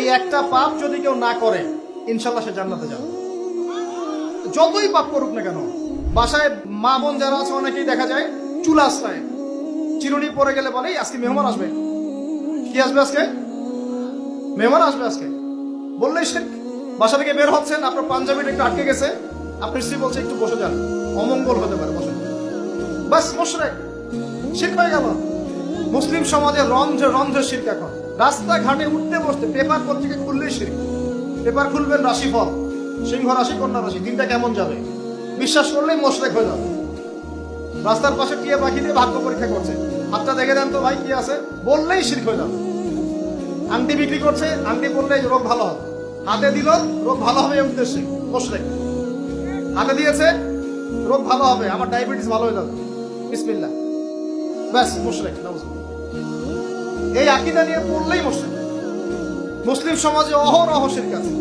এই একটা পাপ যদি কেউ না করে ইনশাল্লাহ সে জান্নাতে যাবে। যতই পাপ করুক না কেন। বাসায় মা বোন যারা আছে অনেকেই দেখা যায় চুলা আশ্রয় চিরুনি পরে গেলে বলে আজকে মেহমান আসবে। কি আসবে আজকে? মেহমান আসবে আজকে বললেই সে বাসা থেকে বের হচ্ছেন, আপনার পাঞ্জাবিটা একটু আটকে গেছে, আপনার স্ত্রী বলছে একটু বসে যান, অমঙ্গল হতে পারে, বসে। বাস মুশরিক, শিরক হয়ে গেল। মুসলিম সমাজে রন্ধ্রে রন্ধ্রে শিরক। এখন রাস্তাঘাটে উঠতে বসতে পেপার পত্রিকা খুললেই শিরক। পেপার খুলবেন রাশিফল, সিংহ রাশি কন্যা রাশি, দিনটা কেমন যাবে বিশ্বাস করলেই মুশরিক হয়ে যাবে। রাস্তার পাশে টিয়া পাখি দিয়ে ভাগ্য পরীক্ষা করছে, হাতটা দেখে দেন তো ভাই কি আছে, বললেই শিরক হয়ে যাবে। আংটি বিক্রি করছে, আংটি পরলেই রোগ ভালো হবে, হাতে দিল রোগ ভালো হবে এই উদ্দেশ্যে মুশরিক। হাতে দিয়েছে রোগ ভালো হবে, আমার ডায়াবেটিস ভালো হয়ে যাবে, বিসমিল্লাহ, ব্যাস মুশরিক। এই আকীদা নিয়ে পড়লেই মুশরিক। মুসলিম সমাজে অহরহ শিরক আছে।